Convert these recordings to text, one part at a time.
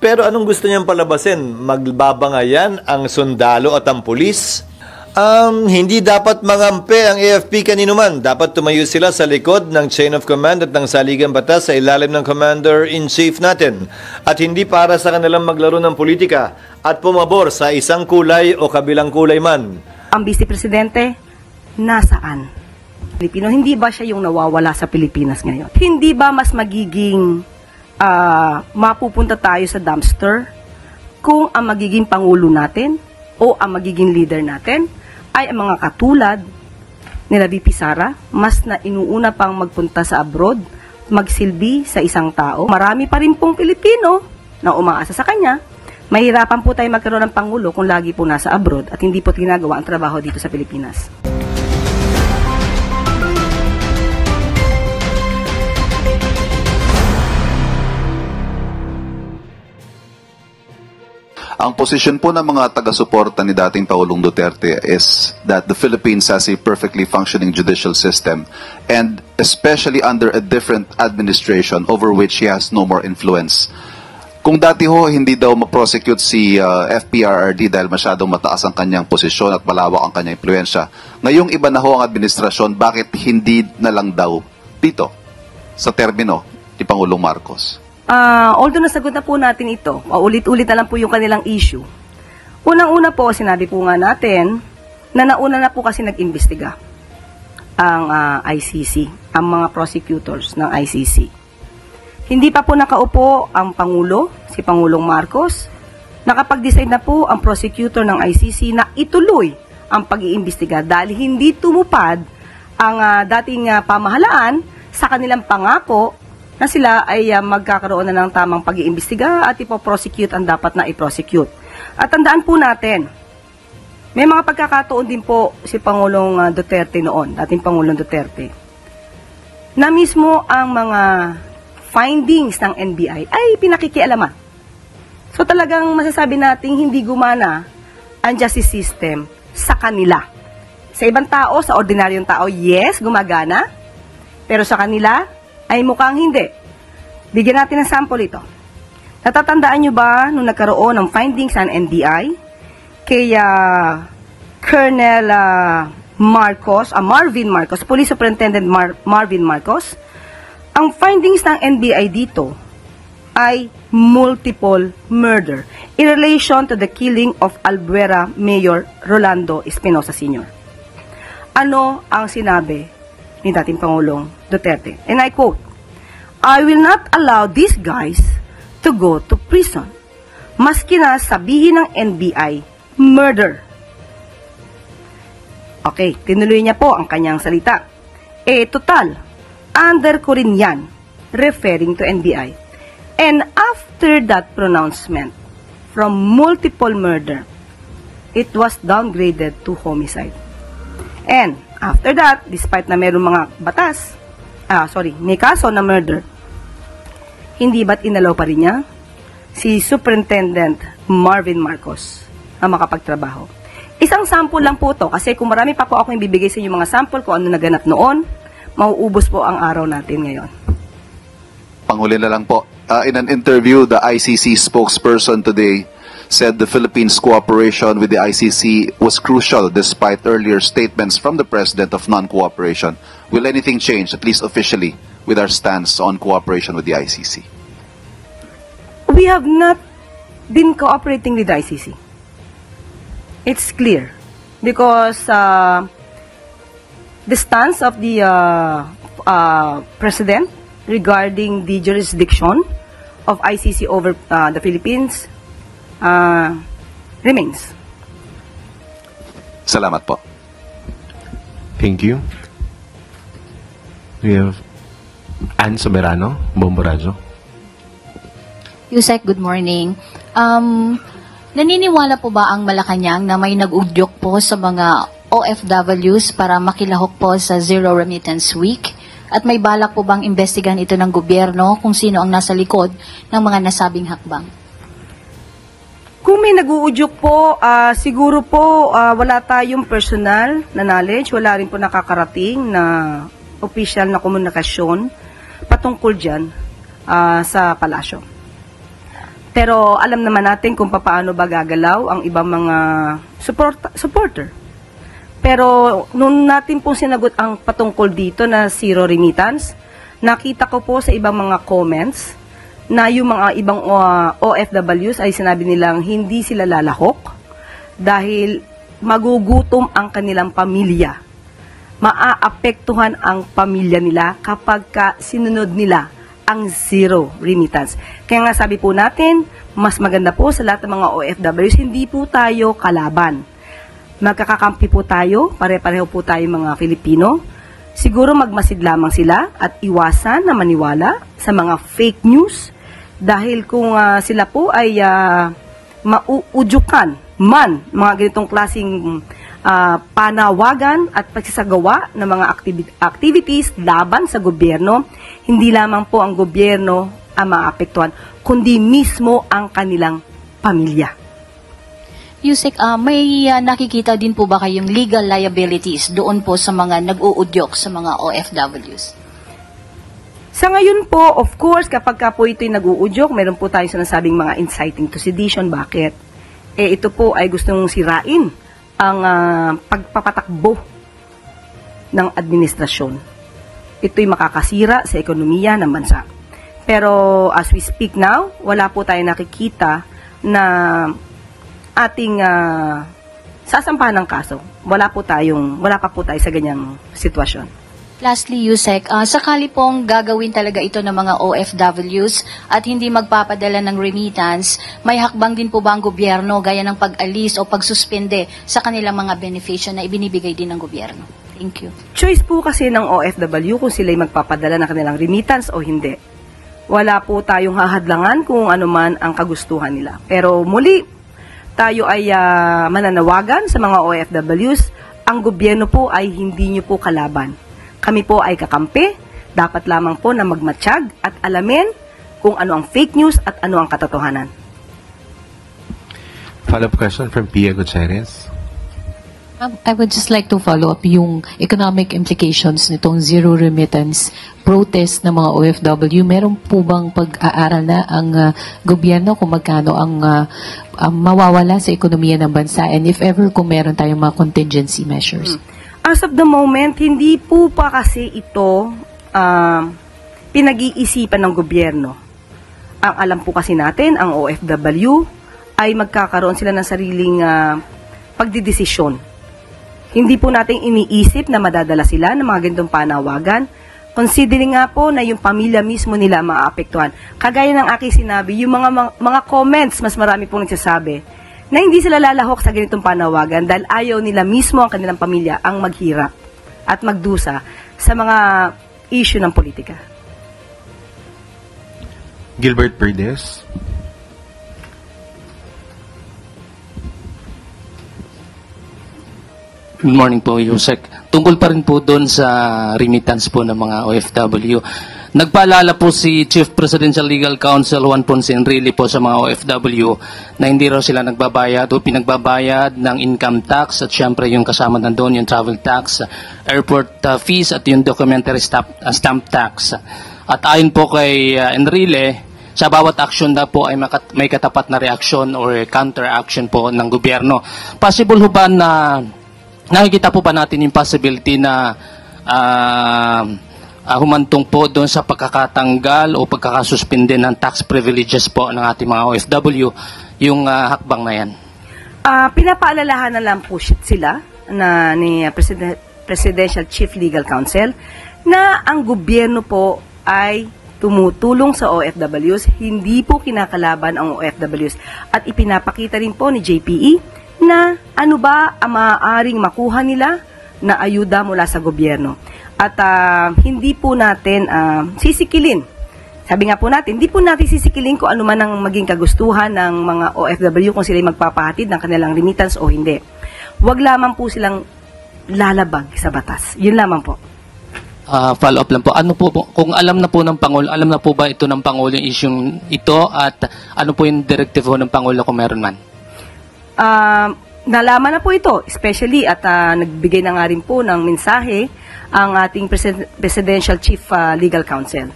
Pero anong gusto niyang palabasin? Magbabangayan ang sundalo at ang pulis? Hindi dapat mangampi ang AFP kanino man. Dapat tumayo sila sa likod ng chain of command at ng saligang batas sa ilalim ng commander-in-chief natin. At hindi para sa kanilang maglaro ng politika at pumabor sa isang kulay o kabilang kulay man. Ang Vice Presidente, nasaan? Pilipino, hindi ba siya yung nawawala sa Pilipinas ngayon? Hindi ba mas magiging mapupunta tayo sa dumpster kung ang magiging Pangulo natin o ang magiging leader natin ay ang mga katulad nila VP Sara, mas na inuuna pang magpunta sa abroad, magsilbi sa isang tao. Marami pa rin pong Pilipino na umaasa sa kanya. Mahirapan po tayo magkaroon ng Pangulo kung lagi po nasa abroad at hindi po ginagawa ang trabaho dito sa Pilipinas. Ang posisyon po ng mga taga-suporta ni dating Pangulong Duterte is that the Philippines has a perfectly functioning judicial system and especially under a different administration over which he has no more influence. Kung dati ho, hindi daw ma-prosecute si FPRRD dahil masyadong mataas ang kanyang posisyon at malawak ang kanyang impluensya. Ngayong iba na ho ang administrasyon, bakit hindi na lang daw dito sa termino ni Pangulong Marcos? Although nasagot na po natin ito, ulit-ulit na lang po yung kanilang issue. Unang-una po, sinabi po nga natin na nauna na po kasi nag-imbestiga ang ICC, ang mga prosecutors ng ICC. Hindi pa po nakaupo ang Pangulo, si Pangulong Marcos. Nakapag-decide na po ang prosecutor ng ICC na ituloy ang pag-iimbestiga dahil hindi tumupad ang dating pamahalaan sa kanilang pangako na sila ay magkakaroon na ng tamang pag-iimbestiga at ipoprosecute ang dapat na i-prosecute. At tandaan po natin, may mga pagkakataon din po si Pangulong Duterte noon, dating Pangulong Duterte, na mismo ang mga findings ng NBI ay pinakikialaman. So talagang masasabi natin hindi gumana ang justice system sa kanila. Sa ibang tao, sa ordinaryong tao, yes, gumagana, pero sa kanila, ay mukhang hindi. Bigyan natin ng sample ito. Natatandaan nyo ba nung nagkaroon ng findings ng NBI kay Colonel Marvin Marcos, Police Superintendent Marvin Marcos? Ang findings ng NBI dito ay multiple murder in relation to the killing of Albuera Mayor Rolando Espinosa Sr. Ano ang sinabi ni dating Pangulong Duterte? And I quote, "I will not allow these guys to go to prison." Maski na sabihin ng NBI, murder. Okay, tinuloy niya po ang kanyang salita. Total, under ko rin yan, referring to NBI. And after that pronouncement, from multiple murder, it was downgraded to homicide. And after that, despite na mayroong mga batas, may kaso na murder, hindi ba't inalaw pa rin niya si Superintendent Marvin Marcos na makapagtrabaho? Isang sample lang po to kasi kung marami pa po ako ibibigay sa inyo mga sample kung ano naganap noon, mauubos po ang araw natin ngayon. Panghuli na lang po. In an interview, the ICC spokesperson today said the Philippines' cooperation with the ICC was crucial despite earlier statements from the President of non-cooperation. Will anything change, at least officially, with our stance on cooperation with the ICC? We have not been cooperating with the ICC. It's clear because the stance of the President regarding the jurisdiction of ICC over the Philippines remains. Salamat po. Thank you. We have Ann Soberano, Bomborazo. Yusek, good morning. Naniniwala po ba ang Malacanang na may nag-udyok po sa mga OFWs para makilahok po sa Zero Remittance Week? At may balak po bang investigahan ito ng gobyerno kung sino ang nasa likod ng mga nasabing hakbang? Kung may nag-uudyok po, siguro po wala tayong personal na knowledge, wala rin po nakakarating na official na komunikasyon patungkol dyan sa palasyo. Pero alam naman natin kung paano ba gagalaw ang ibang mga supporter. Pero nung natin pong sinagot ang patungkol dito na zero remittance, nakita ko po sa ibang mga comments na yung mga ibang OFWs ay sinabi nilang hindi sila lalahok dahil magugutom ang kanilang pamilya. Maaapektuhan ang pamilya nila kapag sinunod nila ang zero remittance. Kaya nga sabi po natin, mas maganda po sa lahat ng mga OFWs, hindi po tayo kalaban. Magkakakampi po tayo, pare-pareho po tayo mga Filipino. Siguro magmasid lamang sila at iwasan na maniwala sa mga fake news dahil kung sila po ay mauudyukan man mga ganitong klaseng panawagan at pagsasagawa ng mga activities laban sa gobyerno, hindi lamang po ang gobyerno ang maapektuhan, kundi mismo ang kanilang pamilya. Yusek, may nakikita din po ba kayong legal liabilities doon po sa mga nag-uudyok sa mga OFWs? Sa ngayon po, of course, kapag po ito'y nag-uudyok, meron po tayong sinasabing mga inciting to sedition. Bakit? Ito po ay gustong sirain ang pagpapatakbo ng administrasyon. Ito'y makakasira sa ekonomiya ng bansa. Pero as we speak now, wala po tayong nakikita na ating sasampahan ng kaso. Wala pa po tayo sa ganyang sitwasyon. Lastly, Yusek, sakali pong gagawin talaga ito ng mga OFWs at hindi magpapadala ng remittance, may hakbang din po ba ang gobyerno gaya ng pag-alis o pagsuspende sa kanilang mga benepisyo na ibinibigay din ng gobyerno? Thank you. Choice po kasi ng OFW kung sila'y magpapadala ng kanilang remittance o hindi. Wala po tayong hahadlangan kung ano man ang kagustuhan nila. Pero muli, tayo ay mananawagan sa mga OFWs, ang gobyerno po ay hindi nyo po kalaban. Kami po ay kakampi, dapat lamang po na magmatsyag at alamin kung ano ang fake news at ano ang katotohanan. Follow-up question from Pia Gutierrez. I would just like to follow up yung economic implications nitong zero remittance protest ng mga OFW. Meron po bang pag-aaral na ang gobyerno kung magkano ang mawawala sa ekonomiya ng bansa and if ever kung meron tayong mga contingency measures? As of the moment, hindi po pa kasi ito pinag-iisipan ng gobyerno. Ang alam po kasi natin, ang OFW ay magkakaroon sila ng sariling pagdidesisyon. Hindi po natin iniisip na madadala sila ng mga ganitong panawagan. Considering nga po na yung pamilya mismo nila maapektuhan. Kagaya ng aking sinabi, yung mga comments, mas marami pong nagsasabi na hindi sila lalahok sa ganitong panawagan dahil ayaw nila mismo ang kanilang pamilya ang maghirap at magdusa sa mga issue ng politika. Gilbert Perdes. Good morning po, Yusek. Tungkol pa rin po doon sa remittance po ng mga OFW. Nagpaalala po si Chief Presidential Legal Counsel Juan Ponce Enrile po sa mga OFW na hindi raw sila nagbabayad o pinagbabayad ng income tax at syempre yung kasama na doon yung travel tax, airport fees at yung documentary stamp tax. At ayon po kay Enrile, sa bawat action na po ay may katapat na reaksyon or counter action po ng gobyerno. Possible ho ba na nakikita po ba natin yung possibility na humantong po doon sa pagkakatanggal o pagkakasuspinde ng tax privileges po ng ating mga OFW, yung hakbang na yan? Pinapaalalahan na lang po sila na ni Presidential Chief Legal Counsel na ang gobyerno po ay tumutulong sa OFWs, hindi po kinakalaban ang OFWs. At ipinapakita rin po ni JPE na ano ba ang maaaring makuha nila na ayuda mula sa gobyerno. At hindi po natin sisikilin. Sabi nga po natin, hindi po natin sisikilin kung ano man ang maging kagustuhan ng mga OFW kung sila magpapahatid ng kanilang remittance o hindi. Huwag lamang po silang lalabag sa batas. Yun lamang po. Follow up lang po. Ano po, kung alam na po ng Pangulo, alam na po ba ito ng Pangulo yung issue ito at ano po yung directive po ng Pangulo kung meron man? Nalaman na po ito, especially at nagbigay na nga rin po ng mensahe ang ating Presidential Chief Legal Counsel.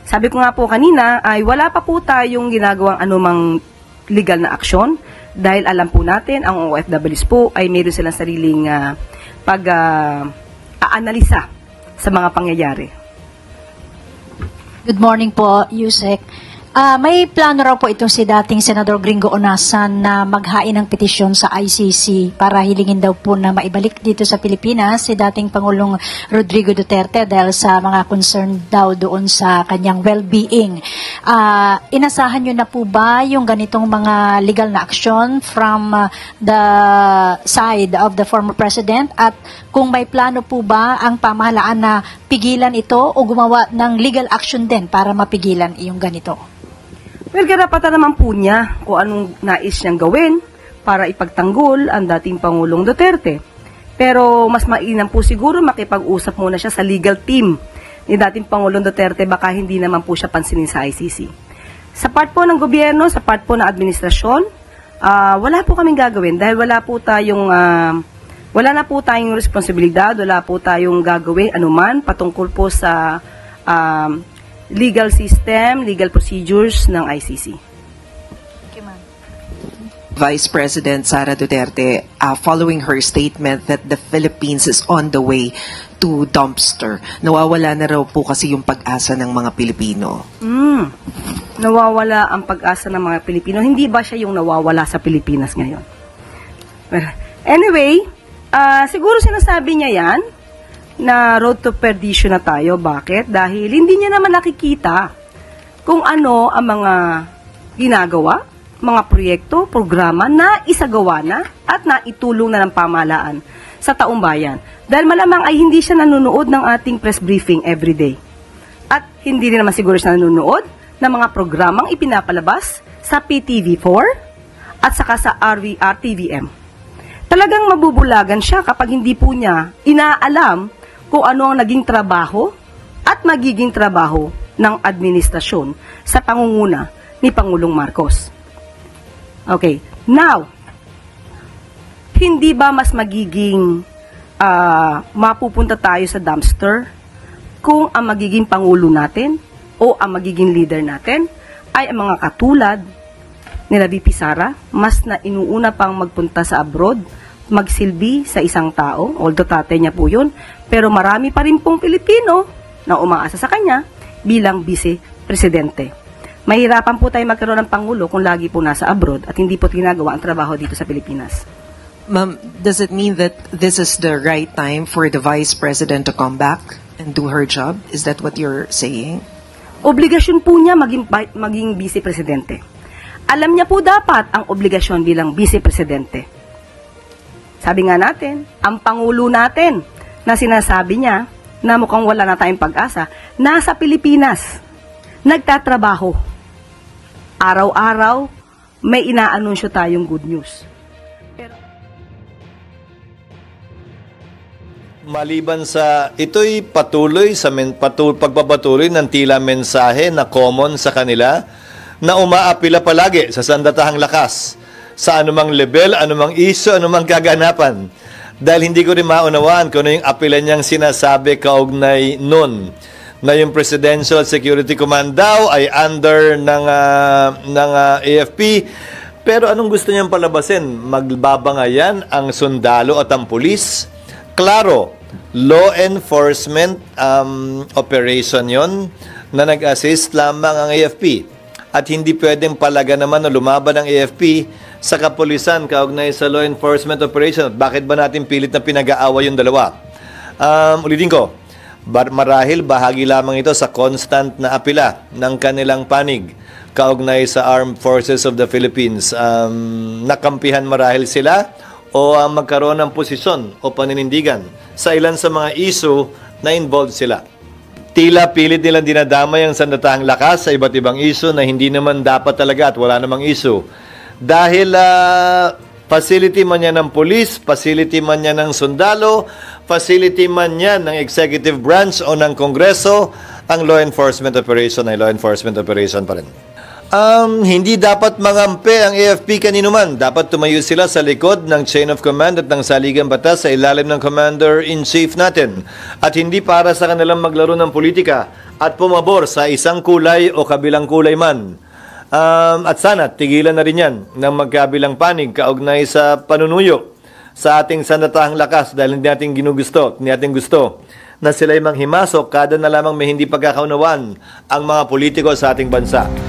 Sabi ko nga po kanina ay wala pa po tayong ginagawang anumang legal na aksyon dahil alam po natin ang OFWs po ay mayroon silang sariling pag-aanalisa sa mga pangyayari. Good morning po, Yusek. May plano raw po itong si dating Senador Gringo Onasan na maghain ng petisyon sa ICC para hilingin daw po na maibalik dito sa Pilipinas si dating Pangulong Rodrigo Duterte dahil sa mga concern daw doon sa kanyang well-being. Inasahan nyo na po ba yung ganitong mga legal na action from the side of the former president? At kung may plano po ba ang pamahalaan na pigilan ito o gumawa ng legal action din para mapigilan yung ganito? Well, karapatan naman po niya kung anong nais niyang gawin para ipagtanggol ang dating Pangulong Duterte. Pero mas mainam po siguro makipag-usap muna siya sa legal team ni dating Pangulong Duterte, baka hindi naman po siya pansinin sa ICC. Sa part po ng gobyerno, sa part po ng administrasyon, wala po kaming gagawin dahil wala na po tayong responsibilidad, wala po tayong gagawin anuman patungkol po sa legal system, legal procedures ng ICC. Vice President Sara Duterte, following her statement that the Philippines is on the way to dumpster, nawawala na raw po kasi yung pag-asa ng mga Pilipino. Nawawala ang pag-asa ng mga Pilipino. Hindi ba siya yung nawawala sa Pilipinas ngayon? Well, anyway, siguro sinasabi niya yan na road to perdition na tayo. Bakit? Dahil hindi niya naman nakikita kung ano ang mga ginagawa, mga proyekto, programa na isagawa na at naitulong na ng pamahalaan sa taong bayan. Dahil malamang ay hindi siya nanonood ng ating press briefing everyday. At hindi rin naman siguro siya nanonood ng mga programang ipinapalabas sa PTV4 at saka sa RTVM. Talagang mabubulagan siya kapag hindi po niya inaalam kung ano ang naging trabaho at magiging trabaho ng administrasyon sa pangunguna ni Pangulong Marcos. Okay, now, hindi ba mas magiging mapupunta tayo sa dumpster kung ang magiging Pangulo natin o ang magiging leader natin ay ang mga katulad nila VP Sara, mas na inuuna pang magpunta sa abroad, magsilbi sa isang tao, although tatay niya po yun, pero marami pa rin pong Pilipino na umaasa sa kanya bilang vice-presidente. Mahirapan po tayo magkaroon ng Pangulo kung lagi po nasa abroad at hindi po ginagawa ang trabaho dito sa Pilipinas. Ma'am, does it mean that this is the right time for the Vice President to come back and do her job? Is that what you're saying? Obligasyon po niya maging vice-presidente. Alam niya po dapat ang obligasyon bilang vice-presidente. Sabi nga natin, ang Pangulo natin na sinasabi niya na mukhang wala na tayong pag-asa, nasa Pilipinas, nagtatrabaho. Araw-araw, may inaanunsyo tayong good news. Maliban sa ito'y patuloy sa pagpapatuloy ng tila mensahe na common sa kanila na umaapila palagi sa sandatahang lakas sa anumang level, anumang iso, anumang kaganapan. Dahil hindi ko rin maunawaan kung ano yung apila niyang sinasabi kaugnay nun na yung Presidential Security Command daw ay under ng AFP. Pero anong gusto niyang palabasin? Magbabangayan ang sundalo at ang pulis? Klaro, law enforcement operation yon na nag-assist lamang ang AFP. At hindi pwedeng palaga naman na lumaban ang AFP sa kapulisan kaugnay sa law enforcement operation. Bakit ba natin pilit na pinag-aaway yung dalawa? Ulitin ko, marahil bahagi lamang ito sa constant na apila ng kanilang panig kaugnay sa Armed Forces of the Philippines. Nakampihan marahil sila o magkaroon ng posisyon o paninindigan sa ilan sa mga issue na involved sila. Tila pilit nilang dinadamay ang sandatahang lakas sa iba't ibang issue na hindi naman dapat talaga at wala namang issue. Dahil facility man yan ng police, facility man yan ng sundalo, facility man yan ng executive branch o ng Kongreso, ang law enforcement operation ay law enforcement operation pa rin. Hindi dapat mangampi ang AFP kanino man. Dapat tumayo sila sa likod ng chain of command at ng saligang batas sa ilalim ng Commander-in-Chief natin. At hindi para sa kanilang maglaro ng politika at pumabor sa isang kulay o kabilang kulay man. At sana tigilan na rin yan ng magkabilang panig kaugnay sa panunuyo sa ating sandatahang lakas dahil hindi natin gusto na sila'y manghimasok kada na lamang may hindi pagkakaunawaan ang mga politiko sa ating bansa.